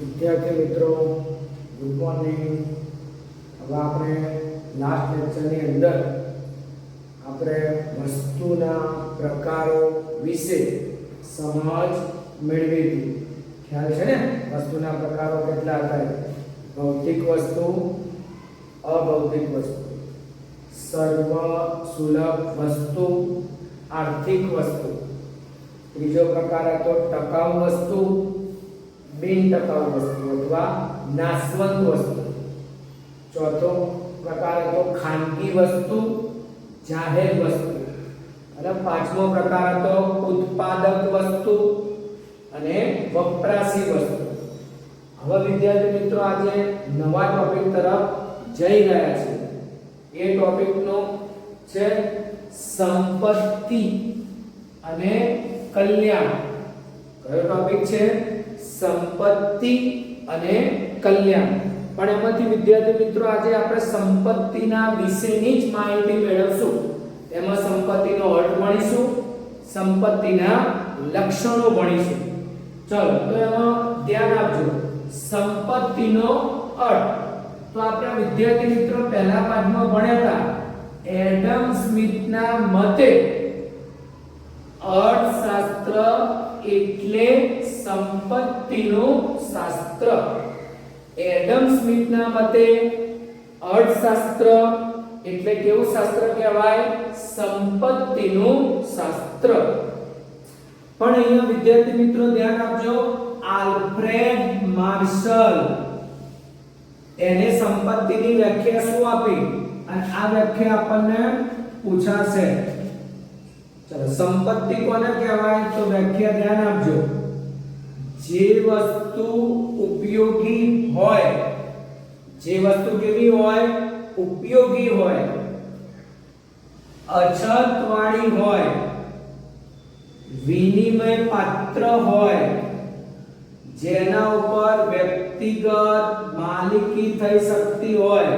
વિદ્યાર્થી મિત્રો, good morning. હવે આપણે લાસ્ટ લેક્ચરની અંદર આપણે વસ્તુના પ્રકારો વિશે સમજ મેળવી હતી. ખ્યાલ છે ને? વસ્તુના પ્રકારો કેટલા હતા? ભૌતિક વસ્તુ, અભૌતિક વસ્તુ, સર્વ સુલભ વસ્તુ, આર્થિક વસ્તુ. ત્રીજો પ્રકાર હતો ટકાઉ વસ્તુ, બિન ટકાઉ વસ્તુ અથવા નાશવંત વસ્તુ. ચોથો પ્રકાર હતો ખાનગી વસ્તુ, જાહેર વસ્તુ. અને પાંચમો પ્રકાર હતો ઉત્પાદક વસ્તુ અને વપરાશી વસ્તુ. હવે વિદ્યાર્થી મિત્રો, આજે નવા ટોપિક તરફ જઈ રહ્યા છે. એ ટોપિકનો છે સંપત્તિ અને કલ્યાણ. કયો ટોપિક છે? સંપત્તિ અને કલ્યાણ. પણ એમાંથી વિદ્યાર્થી મિત્રો આજે આપણે સંપત્તિના વિશેની જ માહિતી મેળવશું. એમાં સંપત્તિનો અર્થ ભણીશું, સંપત્તિના લક્ષણો ભણીશું. ચલો, તો એમાં ધ્યાન આપજો. સંપત્તિનો અર્થ તો આપણા વિદ્યાર્થી મિત્રો પહેલા પાઠમાં ભણ્યા હતા. એડમ સ્મિથના મતે અર્થશાસ્ત્ર એટલે સંપત્તિનું શાસ્ત્ર. એડમ સ્મિથના મતે અર્થશાસ્ત્ર એટલે કેવું શાસ્ત્ર કહેવાય? સંપત્તિનું શાસ્ત્ર. પણ અહીંયા વિદ્યાર્થી મિત્રો ધ્યાન આપજો, આલ્ફ્રેડ માર્શલ એને સંપત્તિની વ્યાખ્યા શું આપી? અને આ વ્યાખ્યા આપણને પૂછાશે. ચલો, સંપત્તિ કોને કહેવાય? તો વ્યાખ્યા ધ્યાન આપજો. જે વસ્તુ ઉપયોગી હોય, જે વસ્તુ કેવી હોય? ઉપયોગી હોય, અછતવાળી હોય, વિનિમય પાત્ર હોય, જેના ઉપર વ્યક્તિગત માલિકી થઈ શકતી હોય,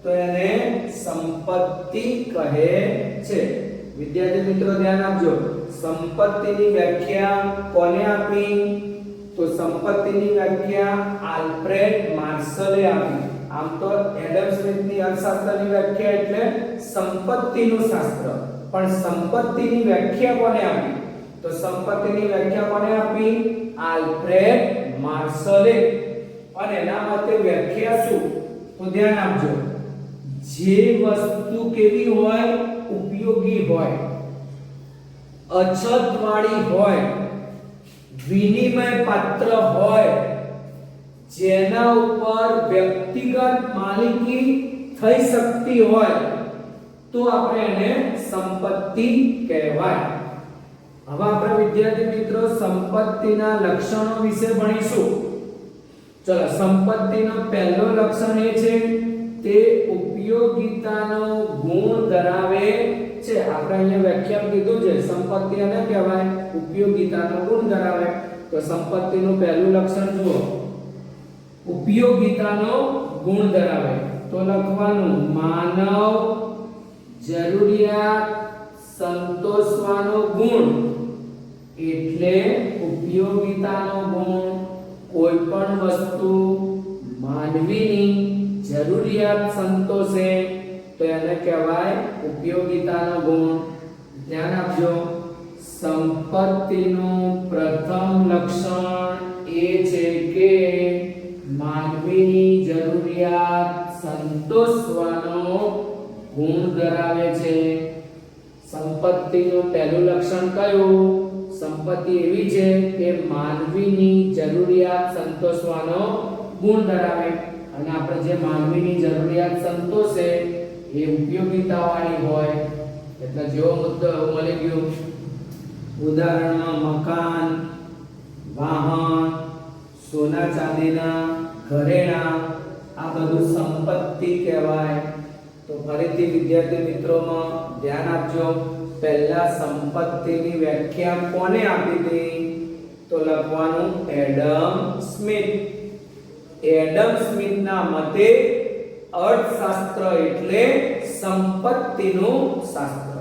તો એને સંપત્તિ કહે છે. વિદ્યાર્થી મિત્રો ધ્યાન આપજો. સંપત્તિની વ્યાખ્યા કોને આપી? તો સંપત્તિની વ્યાખ્યા આલ્ફ્રેડ માર્શલે આપી. આમ તો એડમ સ્મિથની અર્થશાસ્ત્રની વ્યાખ્યા એટલે સંપત્તિનું શાસ્ત્ર. પણ સંપત્તિની વ્યાખ્યા કોને આપી? તો સંપત્તિની વ્યાખ્યા કોને આપી? આલ્ફ્રેડ માર્શલે. અને એના મતે વ્યાખ્યા શું? તો ધ્યાન આપજો. જે વસ્તુ કેવી હોય? ઉપયોગી હોય, અછતવાળી હોય, વિનિમય પાત્ર હોય, જેના ઉપર વ્યક્તિગત માલિકી થઈ શકતી હોય, તો આપણે એને સંપત્તિ કહેવાય. હવે આપણે વિદ્યાર્થી મિત્રો સંપત્તિના લક્ષણો વિશે ભણીશું. ચલો, સંપત્તિનો પહેલો લક્ષણ એ છે તે ઉપયોગિતાનો ગુણ ધરાવે છે. આપણે અહીંયા વ્યાખ્યામાં કીધું છે સંપત્તિ એને કહેવાય ઉપયોગિતાનો ગુણ ધરાવે. તો સંપત્તિનું પહેલું લક્ષણ જુઓ, ઉપયોગિતાનો ગુણ ધરાવે. તો લખવાનું માનવ જરૂરિયાત સંતોષવાનો ગુણ. એટલે ઉપયોગિતાનો ગુણ કોઈ પણ વસ્તુ માનવીની જરૂરિયાત સંતોષે તો એને કહેવાય ઉપયોગિતાનો ગુણ. ધ્યાન આપજો. સંપત્તિનું પ્રથમ લક્ષણ એ છે કે માનવીની જરૂરિયાત સંતોષવાનો ગુણ ધરાવે છે. સંપત્તિનું પહેલું લક્ષણ કયું? સંપત્તિ એવી છે કે માનવીની જરૂરિયાત સંતોષવાનો ગુણ ધરાવે. અને આપણે જે માનવીની જરૂરિયાત સંતોષે એ ઉપયોગિતાવાળી હોય. એટલે જેવો મુદ્દો મળી ગયો, ઉદાહરણમાં મકાન, વાહન, સોના ચાંદીના ઘરેણાં, આ બધું સંપત્તિ કહેવાય. તો ફરીથી વિદ્યાર્થી મિત્રોમાં ધ્યાન આપજો. પહેલા સંપત્તિની વ્યાખ્યા કોને આપી હતી? તો લખવાનું એડમ સ્મિથ. એડમ સ્મિથના મતે અર્થશાસ્ત્ર એટલે સંપત્તિનું શાસ્ત્ર.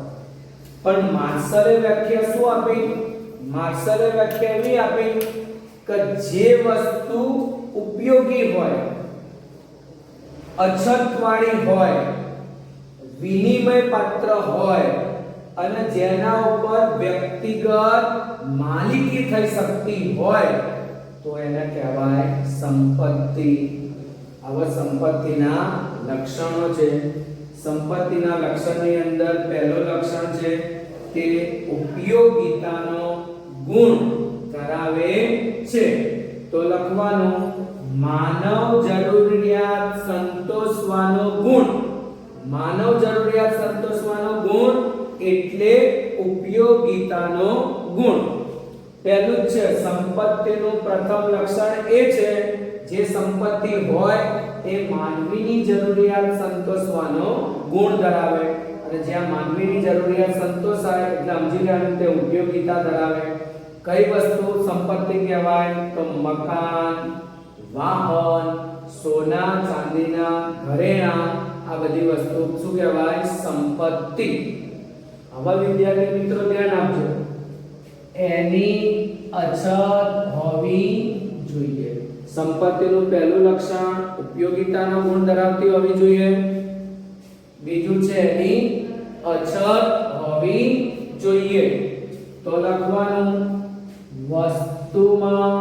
પણ માર્શલે વ્યાખ્યા શું આપી? માર્શલે વ્યાખ્યા એવી આપી કે જે વસ્તુ ઉપયોગી હોય, અછતવાળી હોય, વિનિમય પાત્ર હોય અને જેના ઉપર વ્યક્તિગત માલિકી થઈ શકતી હોય તો એને કહેવાય સંપત્તિ. આવા સંપત્તિના લક્ષણો છે. સંપત્તિના લક્ષણની અંદર પહેલું લક્ષણ છે કે ઉપયોગિતાનો ગુણ ધરાવે છે. તો લખવાનું માનવ જરૂરિયાત સંતોષવાનો ગુણ. માનવ જરૂરિયાત સંતોષવાનો ગુણ એટલે ઉપયોગિતાનો ગુણ. પહેલું છે સંપત્તિનું પ્રથમ લક્ષણ એ છે જે સંપત્તિ હોય એ માનવીની જરૂરિયાત સંતોષવાનો ગુણ ધરાવે અને જ્યાં માનવીની જરૂરિયાત સંતોષાય એટલે સમજી લેવાનું તે ઉપયોગિતા ધરાવે. કઈ વસ્તુ સંપત્તિ કહેવાય? તો મકાન, વાહન, સોના ચાંદીના ઘરેણાં, આ બધી વસ્તુ શું કહેવાય? સંપત્તિ. હવે વિદ્યાર્થી મિત્રો ધ્યાન આપજો, એની અછત હોવી જોઈએ. સંપત્તિનું પહેલું લક્ષણ ઉપયોગિતાનો ગુણ ધરાવતી હોવી જોઈએ. બીજું છે એની અછત હોવી જોઈએ. તો લખવાનું વસ્તુમાં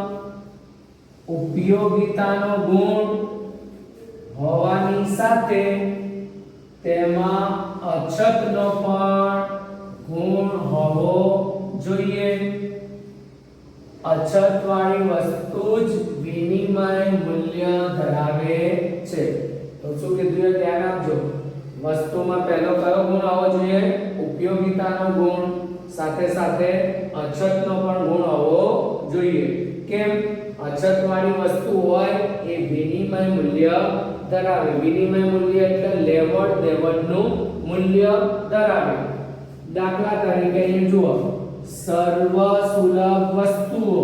ઉપયોગિતાનો ગુણ હોવાની સાથે તેમાં અછતનો પણ ગુણ હોવો જોઈએ. અછતવાળી વસ્તુ જ વિનિમય મૂલ્ય ધરાવે છે. તો શું કીધું એ ધ્યાન આપજો. વસ્તુમાં પહેલો કયો ગુણ હોવો જોઈએ? ઉપયોગિતાનો ગુણ. સાથે સાથે અછતનો પણ ગુણ હોવો જોઈએ. કેમ? અછતવાળી વસ્તુ હોય એ વિનિમય મૂલ્ય ધરાવે. વિનિમય મૂલ્ય એટલે લેવડ દેવડનું મૂલ્ય ધરાવે. દાખલા તરીકે અહીં જુઓ, સર્વ સુલભ વસ્તુઓ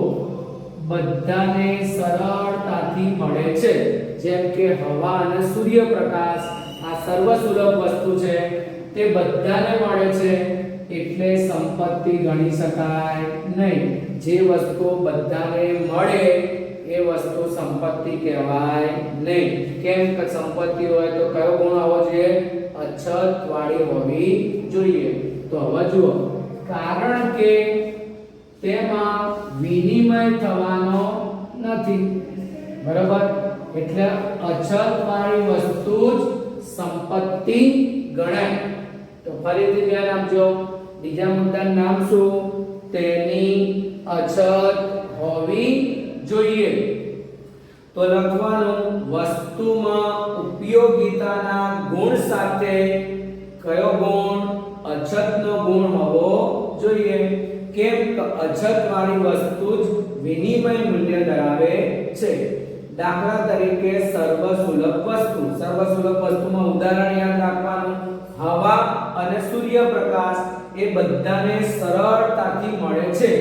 બધાને સરળતાથી મળે છે. જેમ કે હવા અને સૂર્યપ્રકાશ આ સર્વ સુલભ વસ્તુ છે, તે બધાને મળે છે એટલે સંપત્તિ ગણી શકાય નહીં. જે વસ્તુ બધાને મળે એ વસ્તુ સંપત્તિ કહેવાય નહીં. કેમ કે સંપત્તિ હોય તો કયો ગુણ હોવો જોઈએ? અછતવાળી હોવી જોઈએ. તો હવે જુઓ, કારણ કે તેમાં વિનિમય થવાનો નથી, બરાબર, એટલે અછતવાળી વસ્તુ જ સંપત્તિ ગણાય. તો ફરીથી ધ્યાન આપજો, બીજા મુદ્દાનું નામ શું? તેની અછત હોવી જોઈએ. તો લખવાનું વસ્તુમાં ઉપયોગિતાના ગુણ સાથે કયો ગુણ? અછતનો ગુણ હોવો જોઈએ. કેમ કે અછતવાળી વસ્તુ જ વિનિમય મૂલ્ય ધરાવે છે. દાખલા તરીકે સર્વ સુલભ વસ્તુ. સર્વ સુલભ વસ્તુમાં ઉદાહરણ યાદ રાખવાનું, હવા અને સૂર્યપ્રકાશ એ બધાને સરળતાથી મળે છે.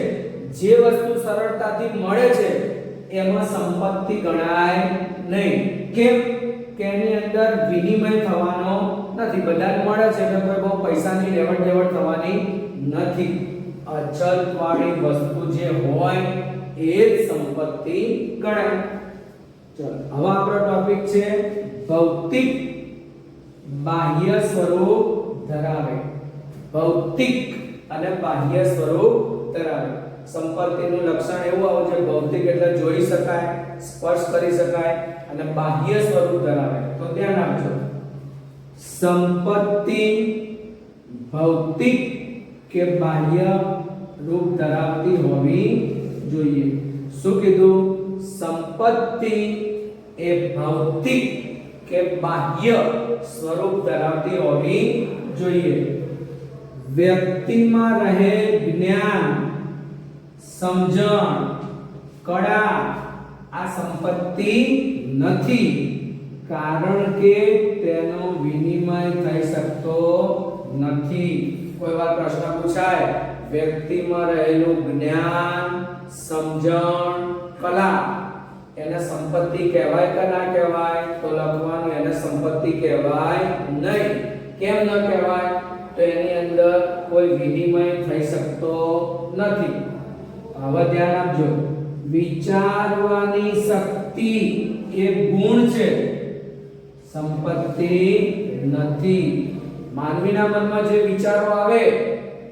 જે વસ્તુ સરળતાથી મળે છે એમાં સંપત્તિ ગણાય નહીં. કેમ? કે એની અંદર વિનિમય થવાનો નથી. બધાને મળે છે એટલે કોઈ બહુ પૈસાની લેવડ દેવડ થવાની નથી. અછતવાળી વસ્તુ જે હોય એ જ સંપત્તિ ગણાય. ચલો, હવે આપણો ટોપિક છે ભૌતિક બાહ્ય સ્વરૂપ ધરાવે. ભૌતિક અને બાહ્ય સ્વરૂપ ધરાવે. સંપત્તિનું લક્ષણ એવું આવે છે, ભૌતિક એટલે જોઈ શકાય, સ્પર્શ કરી શકાય, અને બાહ્ય સ્વરૂપ ધરાવે. તો ધ્યાન આપજો, સંપત્તિ ભૌતિક કે બાહ્ય રૂપ ધરાવતી હોવી જોઈએ. શું કીધું? સંપત્તિ એ ભૌતિક કે બાહ્ય સ્વરૂપ ધરાવતી હોવી જોઈએ. વ્યક્તિમાં રહે જ્ઞાન, સમજણ, કળા આ સંપત્તિ નથી, કારણ કે તેનો વિનિમય થઈ શકતો નથી. કોઈ વાર પ્રશ્ન પૂછાય, વ્યક્તિમાં રહેલું જ્ઞાન, સમજણ, કલા એને સંપત્તિ કહેવાય કે ના કહેવાય? તો લખવાનું એને સંપત્તિ કહેવાય નહીં. કેમ ન કહેવાય? તો એની અંદર કોઈ વિનિમય થઈ શકતો નથી. હવે ધ્યાન આપજો, વિચારવાની શક્તિ શક્તિ એ ગુણ છે, સંપત્તિ નથી. માનવીના મનમાં જે વિચારો આવે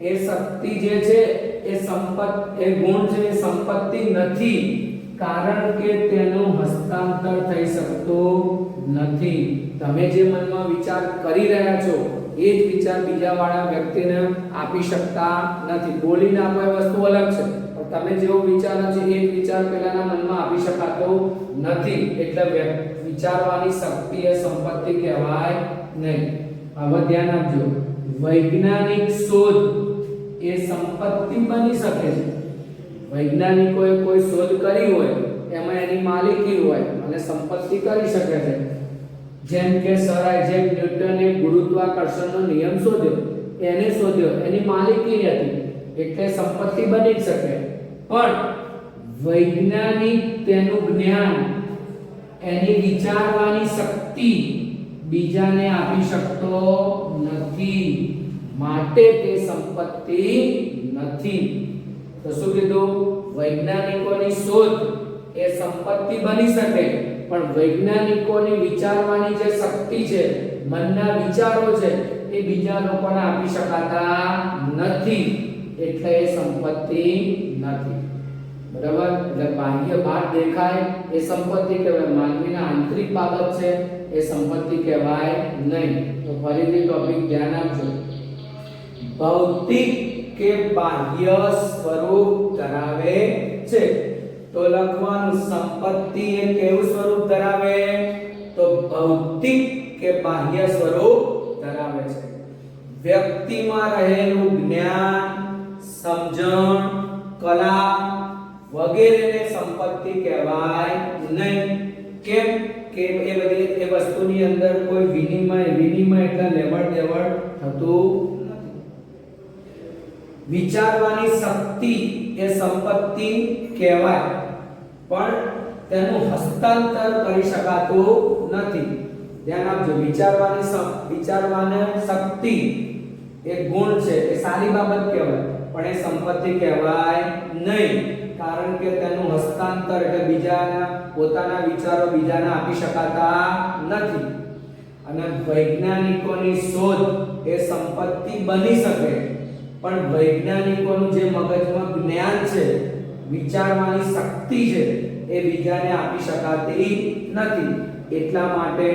એ શક્તિ જે છે એ ગુણ છે, એ સંપત્તિ નથી, કારણ કે તેનું હસ્તાંતર થઈ શકતું નથી. તમે જે મનમાં વિચાર કરી રહ્યા છો એ જ વિચાર બીજા વાળા વ્યક્તિને આપી શકતા નથી. બોલીને આપો એ વસ્તુ અલગ છે, પણ તમે જેવો વિચારો છો એ જ વિચાર પેલાના મનમાં આપી શકાતો નથી. એટલે વિચારવાની શક્તિ એ સંપત્તિ કહેવાય નહીં. હવે ધ્યાન આપજો, વૈજ્ઞાનિક શોધ એ સંપત્તિ બની શકે છે. વૈજ્ઞાનિકોએ કોઈ શોધ કરી હોય એમાં એની માલિકી હોય અને સંપત્તિ કરી શકે છે. જેમ કે સર આઇઝેક ન્યૂટને ગુરુત્વાકર્ષણનો નિયમ શોધ્યો, એની માલિકી હતી એટલે સંપત્તિ બની શકે. પણ વૈજ્ઞાનિક તેનું જ્ઞાન, એની વિચારવાની શક્તિ બીજાને આપી શકતો નથી, માટે તે સંપત્તિ નથી. તો શું કીધું? વૈજ્ઞાનિકોની શોધ એ સંપત્તિ બની શકે, પણ વૈજ્ઞાનિકોની વિચારવાની જે શક્તિ છે, મનના વિચારો છે, એ બીજા લોકોને આપી શકાતા નથી, એટલે એ સંપત્તિ નથી. બરાબર? એટલે બાહ્ય બહાર દેખાય એ સંપત્તિ કહેવાય, માનવીના આંતરિક બાબત છે એ સંપત્તિ કહેવાય નહીં. તો ફરીથી ટોપિક ધ્યાન આપજો. ભૌતિક કે બાહ્ય સ્વરૂપ ધરાવે છે. તો લખવાનું, સંપત્તિ એ કેવું સ્વરૂપ ધરાવે? તો ભૌતિક કે બાહ્ય સ્વરૂપ ધરાવે છે. વ્યક્તિમાં રહેલું જ્ઞાન, સમજણ, કલા વગેરેને સંપત્તિ કહેવાય નહીં. કેમ કે એ બધી એ વસ્તુની અંદર કોઈ વિનિમય એટલે લેવડ દેવડ થતું નથી. વિચારવાની શક્તિ એ સંપત્તિ કહેવાય, પણ તેનું હસ્તાંતર કરી શકાતું નથી. ધ્યાન આપજો, વિચારવાની શક્તિ એ ગુણ છે, એ સારી બાબત કહેવાય, પણ એ સંપત્તિ કહેવાય નહીં, કારણ કે તેનું હસ્તાંતર એટલે બીજાના પોતાના વિચારો બીજાને આપી શકાતા નથી. અને વૈજ્ઞાનિકોની શોધ એ સંપત્તિ બની શકે, પણ વૈજ્ઞાનિકોનું જે મગજમાં જ્ઞાન છે, વિચારવાની શક્તિ છે, એ બીજાને આપી શકાતી નથી. એટલા માટે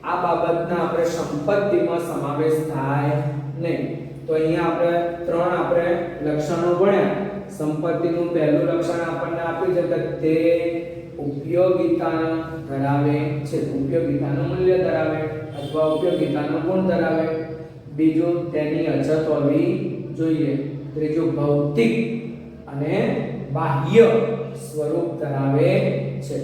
આ બાબતના આપણે સંપત્તિમાં સમાવેશ થાય નહીં. તો અહીંયા આપણે લક્ષણો ભણ્યા. સંપત્તિનું પહેલું લક્ષણ આપણને આપ્યું છે કે તે ઉપયોગિતા ધરાવે છે, ઉપયોગિતાનું મૂલ્ય ધરાવે અથવા ઉપયોગિતાનો ગુણ ધરાવે. બીજું, તેની અછત હોવી જોઈએ. ત્રીજું, ભૌતિક અને બાહ્ય સ્વરૂપ ધરાવે છે.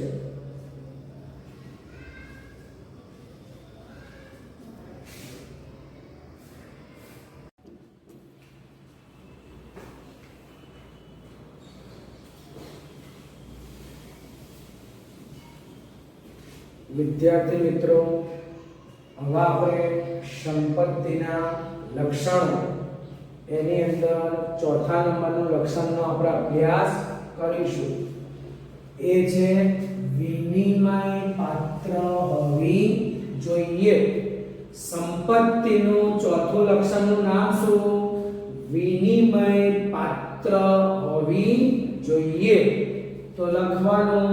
વિદ્યાર્થી મિત્રો, હવે આપણે સંપત્તિના લક્ષણો એની અંદર ચોથા નંબરનું લક્ષણનો આપણે અભ્યાસ કરીશું. એ છે વિનિમય પાત્ર હોવી જોઈએ. સંપત્તિનું ચોથું લક્ષણનું નામ શું? વિનિમય પાત્ર હોવી જોઈએ. તો લખવાનું,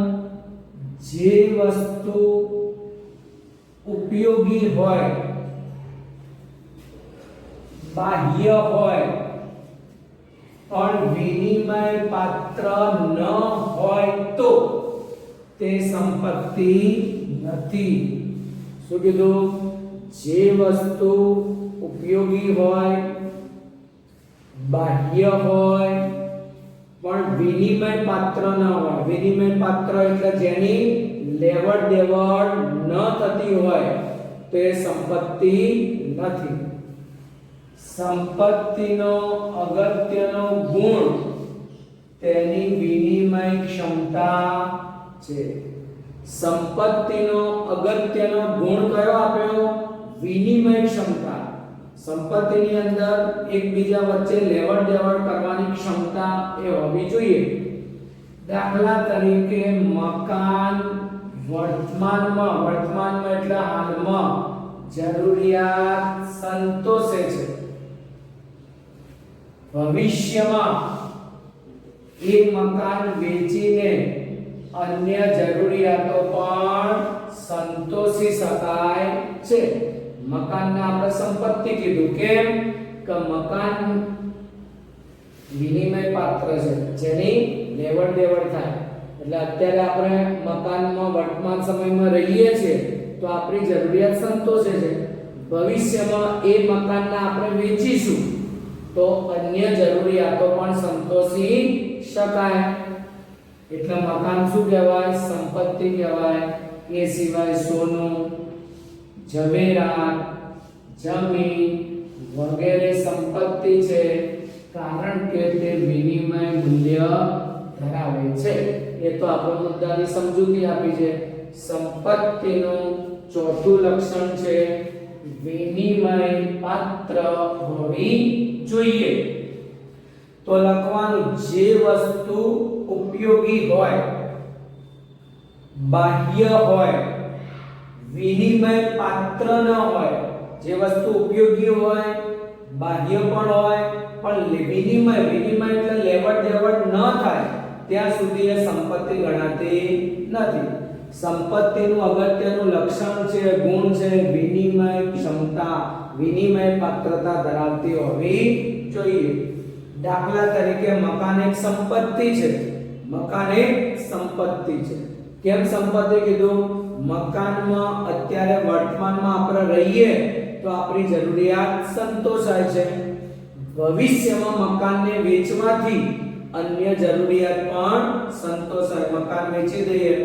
જે વસ્તુ ઉપયોગી હોય, બાહ્ય હોય, પણ વિનિમય પાત્ર ન હોય તો તે સંપત્તિ નથી. શું કીધું? જે વસ્તુ ઉપયોગી હોય, બાહ્ય હોય, પણ વિનિમય પાત્ર ન હોય. વિનિમય પાત્ર એટલે જેની લેવડ દેવડ ન થતી હોય, તો એ સંપત્તિ નથી. સંપત્તિનો અગત્યનો ગુણ તેની વિનિમય ક્ષમતા છે. સંપત્તિનો અગત્યનો ગુણ કયો આપ્યો? વિનિમય ક્ષમતા. સંપત્તિની અંદર એકબીજા વચ્ચે લેવડ દેવડ કરવાની ક્ષમતા એ હોવી જોઈએ. દાખલા તરીકે મકાન વર્તમાનમાં એટલે હાલમાં જરૂરિયાત સંતોષે છે, ભવિષ્યમાં એ મકાન વેચીને અન્ય જરૂરિયાતો પણ સંતોષી શકાય છે. મકાનને આપણે સંપત્તિ કીધું, કેમ કે મકાન વિનિમય પાત્ર છે, જેની લેવડ દેવડ થાય. એટલે અત્યારે આપણે મકાનમાં વર્તમાન સમયમાં રહીએ છીએ તો આપણી જરૂરિયાત સંતોષે છે. ભવિષ્યમાં એ મકાનને આપણે વેચીશું તો અન્ય જરૂરિયાતો પણ સંતોષી શકાય. એટલે મકાન શું કહેવાય? સંપત્તિ કહેવાય. એ સિવાય સોનું, જવેરાત, જમીન વગેરે સંપત્તિ છે, કારણ કે તે વિનિમય મૂલ્ય ધરાવે છે. એ તો આપણે મુદ્દાની સમજૂતી આપી છે. સંપત્તિનું ચોથું લક્ષણ છે વિનિમય પાત્ર હોવી જોઈએ. તો લખવાનું, જે વસ્તુ ઉપયોગી હોય, બાહ્ય હોય, વિનિમય પાત્ર ન હોય. જે વસ્તુ ઉપયોગી હોય, બાહ્ય પણ હોય, પણ વિનિમય એટલે લેવડ દેવડ ન થાય ત્યાં સુધી એ સંપત્તિ ગણાતી નથી. સંપત્તિનું અગત્યનું લક્ષણ છે, ગુણ છે વિનિમય ક્ષમતા, વિનિમય પાત્રતા ધરાવતી હોવી જોઈએ. દાખલા તરીકે મકાન એક સંપત્તિ છે. મકાન એક સંપત્તિ છે. કેમ સંપત્તિ કીધું? મકાનમાં અત્યારે વર્તમાનમાં આપણે રહીએ તો આપણી જરૂરિયાત સંતોષાય છે. ભવિષ્યમાં મકાનને વેચવાથી અન્ય જરૂરિયાત પણ સંતોષાય. મકાન વેચી દઈએ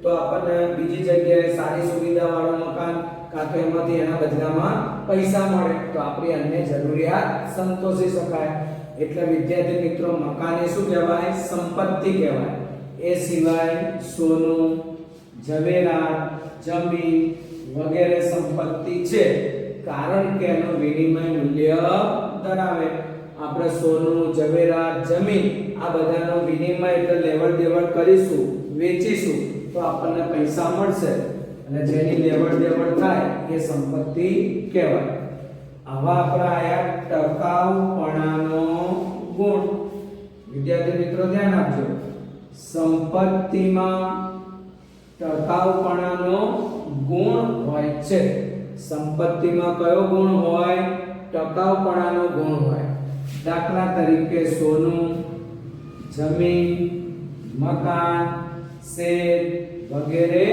તો આપણને બીજી જગ્યાએ સારી સુવિધા વાળું મકાન કાં તો એમાંથી એના બદલામાં પૈસા મળે તો આપણી અન્ય જરૂરિયાત સંતોષી શકાય. એટલે વિદ્યાર્થી મિત્રો, મકાન એ શું કહેવાય? સંપત્તિ કહેવાય. એ સિવાય સોનું, ઝવેરાત, જમીન વગેરે સંપત્તિ છે, કારણ કે એનું વિનિમય મૂલ્ય ધરાવે. આપણે સોનું, ઝવેરાત, જમીન આ બધાનો વિનિમય એટલે લેવડ દેવડ કરીશું, વેચીશું તો આપણને પૈસા મળશે, અને જેની લેવડ દેવડ થાય એ સંપત્તિ કહેવાય. આવા આપણા આયા ટકાઉપણાનો ગુણ. વિદ્યાર્થી મિત્રો ધ્યાન આપજો, સંપત્તિમાં ટકાઉપણાનો ગુણ હોય છે. સંપત્તિમાં કયો ગુણ હોય? ટકાઉપણાનો ગુણ હોય. દાખલા તરીકે સોનું, જમીન, મકાન, શેર વગેરે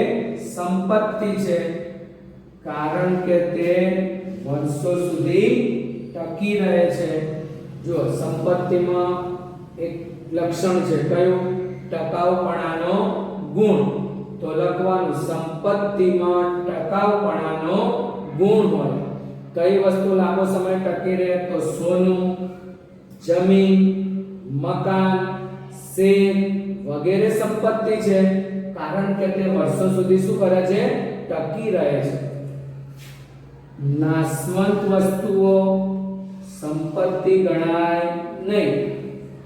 સંપત્તિ છે, કારણ કે તે વર્ષો સુધી ટકી રહે છે. જો સંપત્તિમાં એક લક્ષણ છે, કયું? ટકાઉપણાનો ગુણ. તો લખવાનું, સંપત્તિમાં ટકાઉપણાનો ગુણ હોય. કઈ વસ્તુ લાંબો સમય ટકી રહે? તો સોનું, જમીન, મકાન, શેર વગેરે સંપત્તિ છે, કારણ કે તે વર્ષો સુધી શું કરે છે? ટકી રહે છે. નાશવંત વસ્તુઓ સંપત્તિ ગણાય નહીં,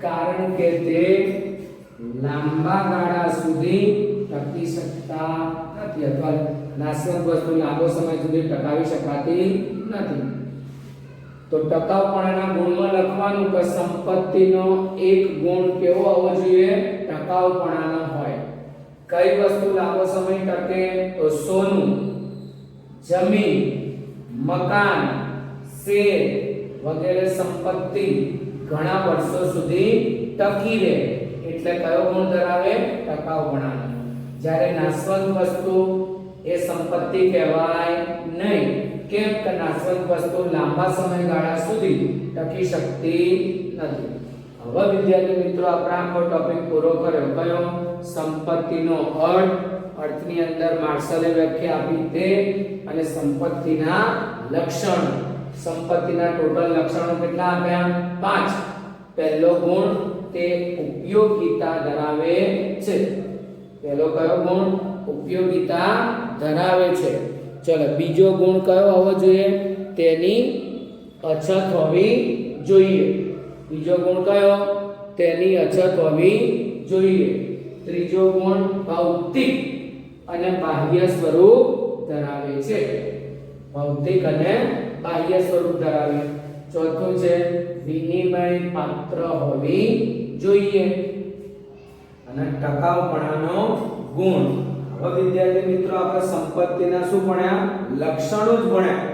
કારણ કે તે લાંબા ગાળા સુધી ટકી શકતા નથી, અથવા નાશવંત વસ્તુ લાંબો સમય સુધી ટકાવી શકાતી નથી. તો ટકાઉપણાના ગુણમાં લખવાનું કે સંપત્તિનો એક ગુણ કેવો હોવો જોઈએ? ટકાઉપણાનો હોય. કઈ વસ્તુ લાંબો સમય ટકે? તો સોનું, જમીન, મકાન, શેર વગેરે સંપત્તિ ઘણા વર્ષો સુધી ટકી રહે, એટલે કયો ગુણ ધરાવે? ટકાઉપણાનો. જ્યારે નાશવંત વસ્તુ એ સંપત્તિ કહેવાય નહીં. કેમ કે નાશવંત વસ્તુ લાંબા સમયગાળા સુધી ટકી શકતી નથી. હવે વિદ્યાર્થી મિત્રો, આપણે આખો ટોપિક પૂરો કર્યો. કયો? સંપત્તિનો અર્થ. અર્થની અંદર માર્શલે વ્યાખ્યા આપી તે, અને સંપત્તિના લક્ષણ. સંપત્તિના ટોટલ લક્ષણો કેટલા આપ્યા? 5. પહેલો ગુણ, તે ઉપયોગિતા ધરાવે છે. પહેલો કયો ગુણ? ઉપયોગિતા ધરાવે છે. ચલો, બીજો ગુણ કયો હોવો જોઈએ? તેની અછત હોવી જોઈએ. બીજો ગુણ કયો? તેની અછત હોવી જોઈએ. ત્રીજો ગુણ ભૌતિક. અને બાહ્ય સ્વરૂપ ધરાવે છે. ભૌતિક અને બાહ્ય સ્વરૂપ ધરાવે. ચોથું છે વિનિમય પાત્ર હોવી જોઈએ અને ટકાઉપણાનો ગુણ. હવે વિદ્યાર્થી મિત્રો આપણે સંપત્તિના શું ભણ્યા? લક્ષણો જ ભણ્યા.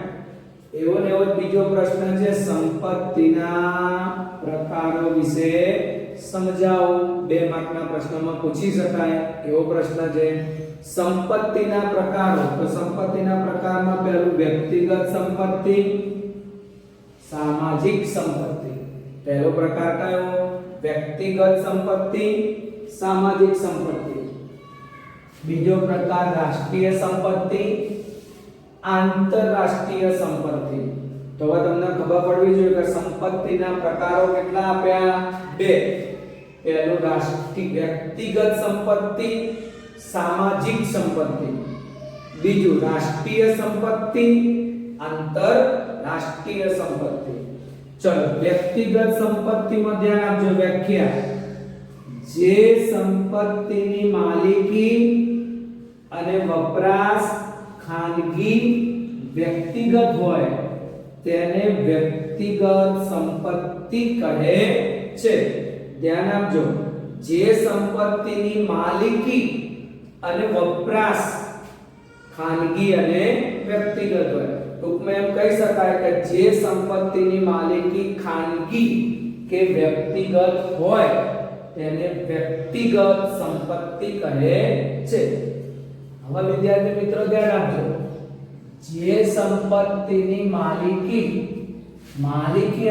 એવો ને એવો બીજો પ્રશ્ન છે સંપત્તિના પ્રકારો વિશે સમજાવો. 2 માર્કના પ્રશ્નમાં પૂછી શકાય એવો પ્રશ્ન છે. સંપત્તિના પ્રકારો. તો સંપત્તિના પ્રકારમાં પહેલું વ્યક્તિગત સંપત્તિ, સામાજિક સંપત્તિ. પહેલો પ્રકાર કયો? વ્યક્તિગત સંપત્તિ, સામાજિક સંપત્તિ. બીજો પ્રકાર રાષ્ટ્રીય સંપત્તિ, આંતરરાષ્ટ્રીય સંપત્તિ. તો હવે તમને ખબર પડવી જોઈએ કે સંપત્તિના પ્રકારો કેટલા આપ્યા? 2. પહેલું વ્યક્તિગત સંપત્તિ, સામાજિક સંપત્તિ. બીજું રાષ્ટ્રીય સંપત્તિ, આંતરરાષ્ટ્રીય સંપત્તિ. ચલો વ્યક્તિગત સંપત્તિમાં ધ્યાન આપજો. વ્યાખ્યા: જે સંપત્તિની માલિકી અને વપરાશ ખાનગી વ્યક્તિગત હોય તેને વ્યક્તિગત સંપત્તિ કહે છે. ધ્યાન આપજો. જે સંપત્તિની માલિકી અને વપરાશ ખાનગી અને વ્યક્તિગત હોય. ટૂંકમાં એમ કહી શકાય કે જે સંપત્તિની માલિકી ખાનગી કે વ્યક્તિગત હોય તેને વ્યક્તિગત સંપત્તિ કહે છે. હવે વિદ્યાર્થી મિત્રો ધ્યાન આપજો. જે સંપત્તિની માલિકી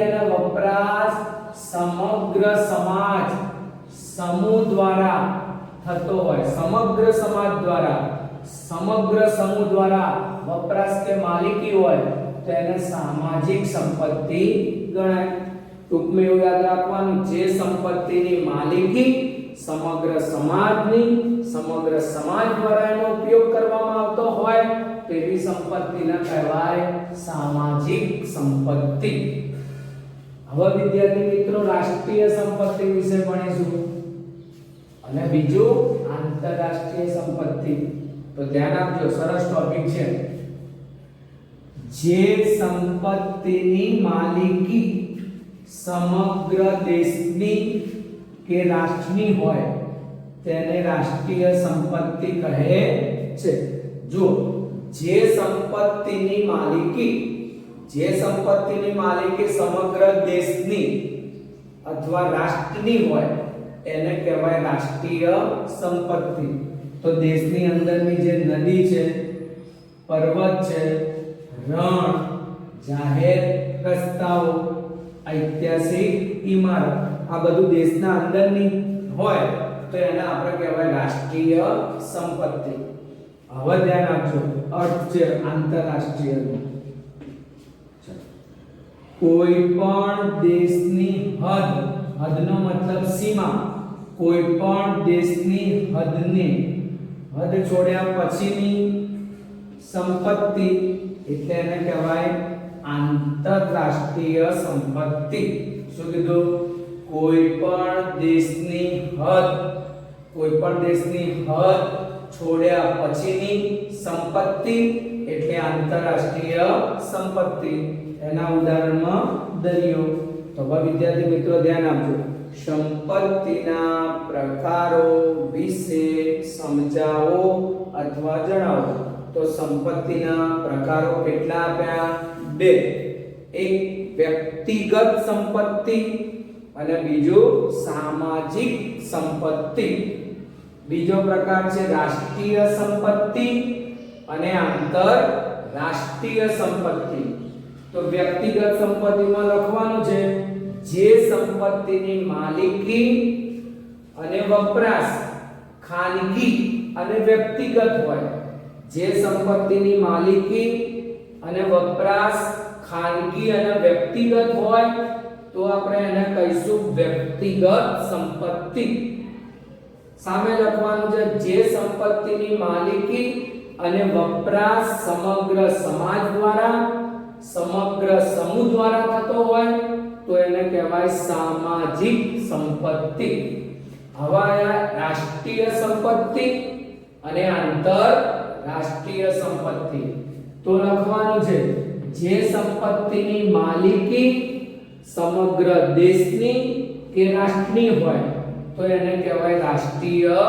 અને વપરાશ સમગ્ર સમાજ સમૂહ દ્વારા થતો હોય, સમગ્ર સમાજ દ્વારા, સમગ્ર સમૂહ દ્વારા વપરાશ કે માલિકી હોય તો એને સામાજિક સંપત્તિ ગણાય. ટૂંકમાં એવું યાદ રાખવાનું, જે સંપત્તિની માલિકી સમગ્ર સમાજ દ્વારા એનો ઉપયોગ કરવામાં આવતો હોય તેવી સંપત્તિને કહેવાય સામાજિક સંપત્તિ. હવે વિદ્યાર્થી મિત્રો રાષ્ટ્રીય સંપત્તિ વિશે ભણીશું અને બીજું આંતરરાષ્ટ્રીય સંપત્તિ. તો ધ્યાન આપજો, સરસ ટોપિક છે. જે સંપત્તિની માલિકી સમગ્ર દેશની કે રાષ્ટ્રની હોય તેને રાષ્ટ્રીય સંપત્તિ કહે છે. જો જે સંપત્તિની માલિકી સમગ્ર દેશની અથવા રાષ્ટ્રની હોય એને કહેવાય રાષ્ટ્રીય સંપત્તિ. તો દેશની અંદરની જે નદી છે, પર્વત છે, રણ, જાહેર રસ્તાઓ, ઐતિહાસિક ઇમારત, આ બધું દેશના અંદરની હોય તો એને આપણે કહેવાય રાષ્ટ્રીય સંપત્તિ. હવે ધ્યાન આપજો, અર્થ છે આંતરરાષ્ટ્રીય. કોઈ પણ દેશની હદનો મતલબ સીમા, કોઈ પણ દેશની હદ છોડ્યા પછીની સંપત્તિ એટલે એને કહેવાય આંતરરાષ્ટ્રીય સંપત્તિ. શું કીધું? કોઈ પણ દેશની હદ છોડ્યા પછીની સંપત્તિ એટલે આંતરરાષ્ટ્રીય સંપત્તિ. એના ઉદાહરણમાં દરિયો. તો હવે વિદ્યાર્થી મિત્રો ધ્યાન આપજો. સંપત્તિના પ્રકારો વિશે સમજાવો અથવા જણાવો. તો સંપત્તિના પ્રકારો કેટલા આપ્યા? 2. એક વ્યક્તિગત સંપત્તિ અને બીજું સામાજિક સંપત્તિ. બીજો પ્રકાર છે રાષ્ટ્રીય સંપત્તિ અને આંતરરાષ્ટ્રીય સંપત્તિ. તો વ્યક્તિગત સંપત્તિમાં લખવાનું છે જે સંપત્તિની માલિકી અને વપરાશ ખાનગી અને વ્યક્તિગત હોય. જે સંપત્તિની માલિકી અને વપરાશ ખાનગી અને વ્યક્તિગત હોય તો આપણે એને કહીશું વ્યક્તિગત સંપત્તિ. સામે લખવાનું છે જે સંપત્તિની માલિકી અને વપરાશ સમગ્ર સમાજ દ્વારા, સમગ્ર સમૂહ દ્વારા થતો હોય તો એને કહેવાય સામાજિક સંપત્તિ. હવે રાષ્ટ્રીય સંપત્તિ અને આંતરરાષ્ટ્રીય સંપત્તિ. તો લખવાનું છે જે સંપત્તિની માલિકી સમગ્ર દેશની કે રાષ્ટ્રની હોય તો એને કહેવાય રાષ્ટ્રીય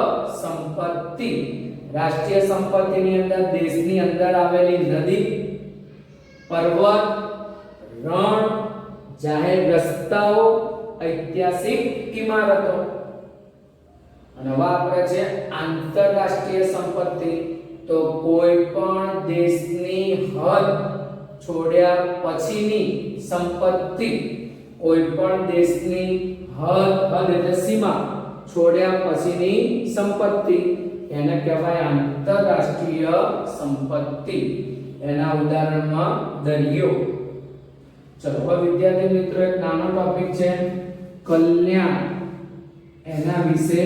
સંપત્તિ. રાષ્ટ્રીય સંપત્તિની અંદર દેશની અંદર આવેલી નદી, પર્વત, રણ, જાહેર રસ્તાઓ, ઐતિહાસિક ઇમારતો. અને હવે આપણે છે આંતરરાષ્ટ્રીય સંપત્તિ. તો કોઈ પણ દેશની હદ છોડ્યા પછીની સંપત્તિ, કોઈ પણ દેશની હદ એટલે સીમા છોડ્યા પછીની સંપત્તિ એને કહેવાય આંતરરાષ્ટ્રીય સંપત્તિ. એના ઉદાહરણમાં દરિયો. ચલો હવે વિદ્યાર્થી મિત્રો એક નાનો ટોપિક છે કલ્યાણ. એના વિશે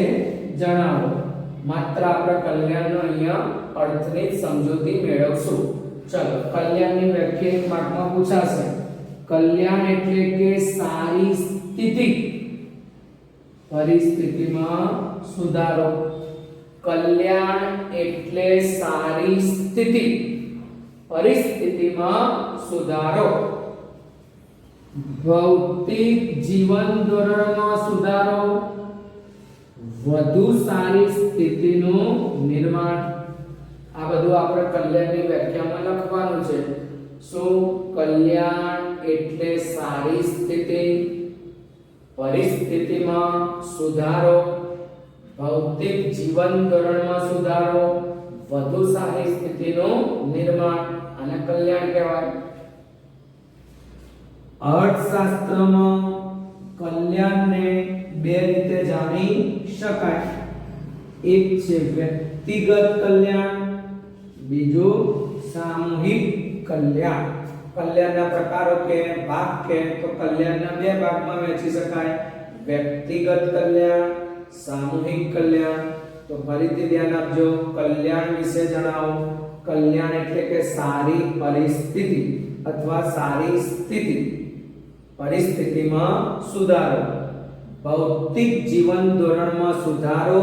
જણાવો. માત્ર આપણે કલ્યાણનો અહીંયા અર્થની સમજૂતી મેળવશું. ચલો કલ્યાણની વ્યાખ્યા એક માર્કમાં પૂછાશે. કલ્યાણ એટલે કે સારી સ્થિતિ, પરિસ્થિતિમાં સુધારો. કલ્યાણ એટલે સારી સ્થિતિ, પરિસ્થિતિમાં સુધારો. ભૌતિક જીવન ધોરણમાં સુધારો, વધુ સારી સ્થિતિનું નિર્માણ. આ બધું આપણે કલ્યાણની વ્યાખ્યામાં લખવાનું છે. શું કલ્યાણ એટલે સારી સ્થિતિ, પરિસ્થિતિમાં સુધારો, ભૌતિક જીવન ધોરણમાં સુધારો, વધુ સારી સ્થિતિનું નિર્માણ અને કલ્યાણ કહેવાય. અર્થશાસ્ત્રમાં કલ્યાણને બે રીતે જાણી શકાય. એક છે વ્યક્તિગત કલ્યાણ, બીજું સામૂહિક કલ્યાણ. કલ્યાણના પ્રકારો કે ભાગ કે તો કલ્યાણના બે ભાગમાં વહેંચી શકાય. વ્યક્તિગત કલ્યાણ, સામૂહિક કલ્યાણ. તો ફરીથી ધ્યાન આપજો, કલ્યાણ વિશે જણાવો. કલ્યાણ એટલે કે સારી પરિસ્થિતિ અથવા સારી સ્થિતિ, પરિસ્થિતિમાં સુધારો, ભૌતિક જીવન ધોરણમાં સુધારો,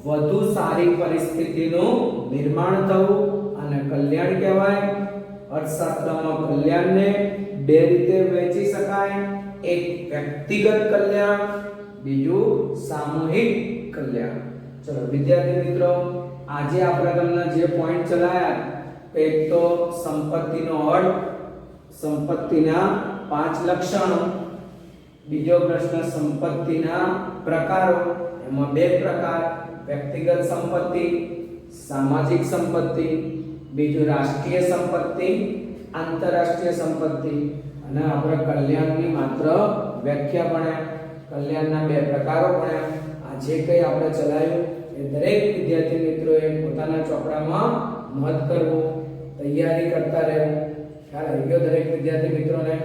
વધુ સારી પરિસ્થિતિનું નિર્માણ થવું અને કલ્યાણ કહેવાય. અર્થશાસ્ત્રમાં કલ્યાણને બે રીતે વહેંચી શકાય. એક વ્યક્તિગત કલ્યાણ, બીજું સામૂહિક કલ્યાણ. ચલો વિદ્યાર્થી મિત્રો, આજે આપણે તમને જે પોઈન્ટ ચલાયા, એક તો સંપત્તિનો અર્થ, સંપત્તિના 5 લક્ષણો. બીજો પ્રશ્ન સંપત્તિના પ્રકારો. એમાં બે પ્રકાર, વ્યક્તિગત સંપત્તિ, સામાજિક સંપત્તિ. બીજું રાષ્ટ્રીય સંપત્તિ, આંતરરાષ્ટ્રીય સંપત્તિ. અને આપણે કલ્યાણની માત્ર વ્યાખ્યા ભણ્યા, કલ્યાણના બે પ્રકારો ભણ્યા. આ જે કંઈ આપણે ચલાવ્યું એ દરેક વિદ્યાર્થી મિત્રોએ પોતાના ચોપડામાં નોંધ કરવું, તૈયારી કરતા રહેવું. ખ્યાલ આવી ગયો દરેક વિદ્યાર્થી મિત્રોને?